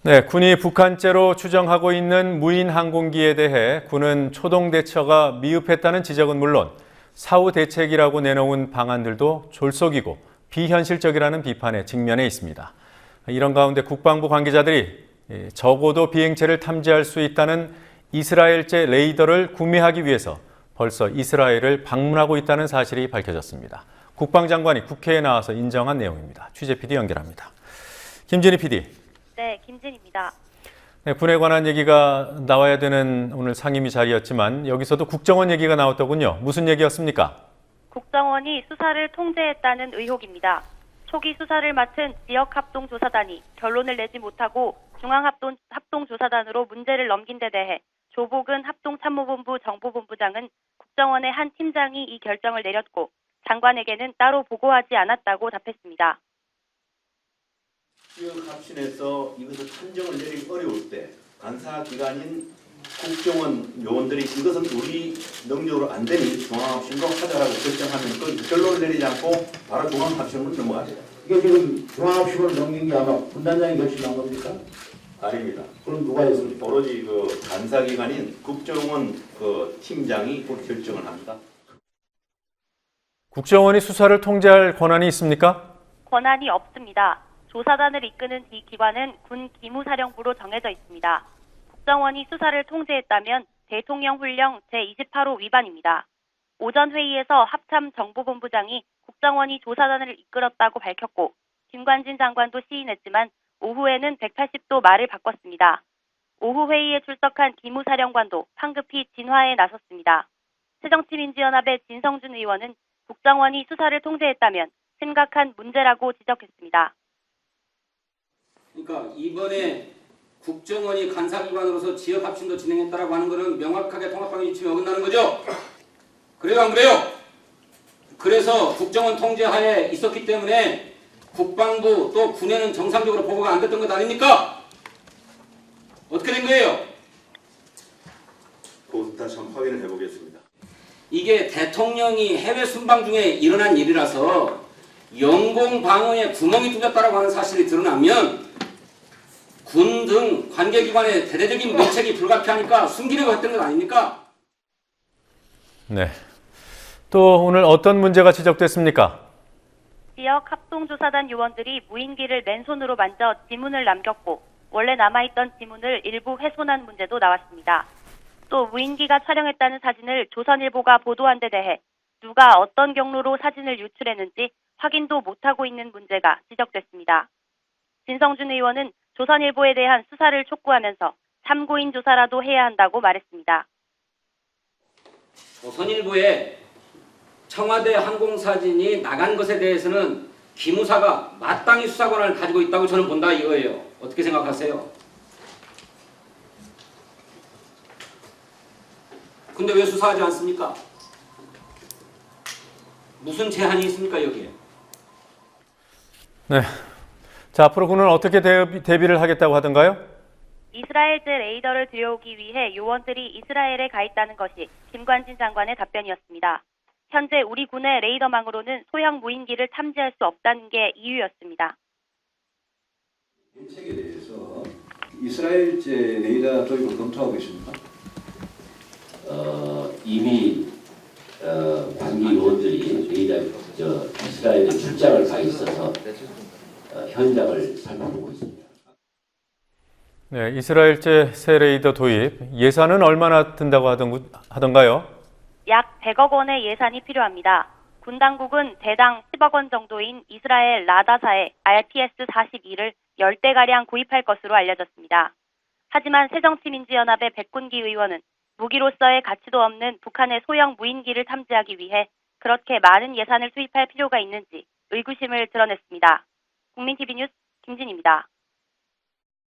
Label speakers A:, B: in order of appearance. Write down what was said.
A: 네, 군이 북한제로 추정하고 있는 무인 항공기에 대해 군은 초동 대처가 미흡했다는 지적은 물론 사후 대책이라고 내놓은 방안들도 졸속이고 비현실적이라는 비판에 직면해 있습니다. 이런 가운데 국방부 관계자들이 적어도 비행체를 탐지할 수 있다는 이스라엘제 레이더를 구매하기 위해서 벌써 이스라엘을 방문하고 있다는 사실이 밝혀졌습니다. 국방장관이 국회에 나와서 인정한 내용입니다. 취재 PD 연결합니다. 김진희 PD.
B: 네, 김진입니다.
A: 네, 군에 관한 얘기가 나와야 되는 오늘 상임위 자리였지만 여기서도 국정원 얘기가 나왔더군요. 무슨 얘기였습니까?
B: 국정원이 수사를 통제했다는 의혹입니다. 초기 수사를 맡은 지역합동조사단이 결론을 내지 못하고 중앙합동조사단으로 문제를 넘긴 데 대해 조복은 합동참모본부 정보본부장은 국정원의 한 팀장이 이 결정을 내렸고 장관에게는 따로 보고하지 않았다고 답했습니다.
C: 지역 합신해서 이것을 판정을 내리기 어려울 때 간사기관인 국정원 요원들이 이것은 우리 능력으로 안 되니 중앙합심으로 하자라고 결정하면 그 결론을 내리지 않고 바로 중앙합심으로 넘어가죠.
D: 이게 지금 중앙합심으로 넘긴 게 아마 분단장이 결심한 겁니까?
C: 아닙니다.
D: 그럼 누가 했습니까?
C: 오로지 그 간사기관인 국정원 그 팀장이 그 결정을 합니다.
A: 국정원이 수사를 통제할 권한이 있습니까?
B: 권한이 없습니다. 조사단을 이끄는 이 기관은 군 기무사령부로 정해져 있습니다. 국정원이 수사를 통제했다면 대통령 훈령 제28호 위반입니다. 오전 회의에서 합참 정보본부장이 국정원이 조사단을 이끌었다고 밝혔고 김관진 장관도 시인했지만 오후에는 180도 말을 바꿨습니다. 오후 회의에 출석한 기무사령관도 황급히 진화에 나섰습니다. 새정치민주연합의 진성준 의원은 국정원이 수사를 통제했다면 심각한 문제라고 지적했습니다.
E: 그러니까 이번에 국정원이 간사기관으로서 지역합심도 진행했다라고 하는 것은 명확하게 통합방위 지침에 어긋나는 거죠? 그래요, 안 그래요? 그래서 국정원 통제하에 있었기 때문에 국방부 또 군에는 정상적으로 보고가 안 됐던 것 아닙니까? 어떻게 된 거예요?
C: 그것도 다시 한번 확인을 해보겠습니다.
E: 이게 대통령이 해외 순방 중에 일어난 일이라서 영공 방어에 구멍이 뚫렸다라고 하는 사실이 드러나면 군 등 관계기관의 대대적인 면책이 불가피하니까 숨기려고 했던 것 아닙니까?
A: 네. 또 오늘 어떤 문제가 지적됐습니까?
B: 지역 합동조사단 요원들이 무인기를 맨손으로 만져 지문을 남겼고 원래 남아있던 지문을 일부 훼손한 문제도 나왔습니다. 또 무인기가 촬영했다는 사진을 조선일보가 보도한 데 대해 누가 어떤 경로로 사진을 유출했는지 확인도 못하고 있는 문제가 지적됐습니다. 진성준 의원은 조선일보에 대한 수사를 촉구하면서 참고인 조사라도 해야 한다고 말했습니다.
E: 조선일보에 청와대 항공사진이 나간 것에 대해서는 기무사가 마땅히 수사 권한을 가지고 있다고 저는 본다 이거예요. 어떻게 생각하세요? 근데 왜 수사하지 않습니까? 무슨 제한이 있습니까 여기에?
A: 네. 자, 앞으로 군은 어떻게 대비를 하겠다고 하던가요?
B: 이스라엘제 레이더를 들여오기 위해 요원들이 이스라엘에 가 있다는 것이 김관진 장관의 답변이었습니다. 현재 우리 군의 레이더망으로는 소형 무인기를 탐지할 수 없다는 게 이유였습니다.
F: 대책에 대해서 이스라엘제 레이더 도입을 검토하고 있습니까?
G: 이미 관계 요원들이 이스라엘에 출장을 가 있어서 현장을 살펴보고 있습니다.
A: 네, 이스라엘제 새 레이더 도입 예산은 얼마나 든다고 하던가요?
B: 약 100억 원의 예산이 필요합니다. 군 당국은 대당 10억 원 정도인 이스라엘 라다사의 RTS-42를 10대가량 구입할 것으로 알려졌습니다. 하지만 새정치민주연합의 백군기 의원은 무기로서의 가치도 없는 북한의 소형 무인기를 탐지하기 위해 그렇게 많은 예산을 투입할 필요가 있는지 의구심을 드러냈습니다. 국민TV 뉴스 김진입니다.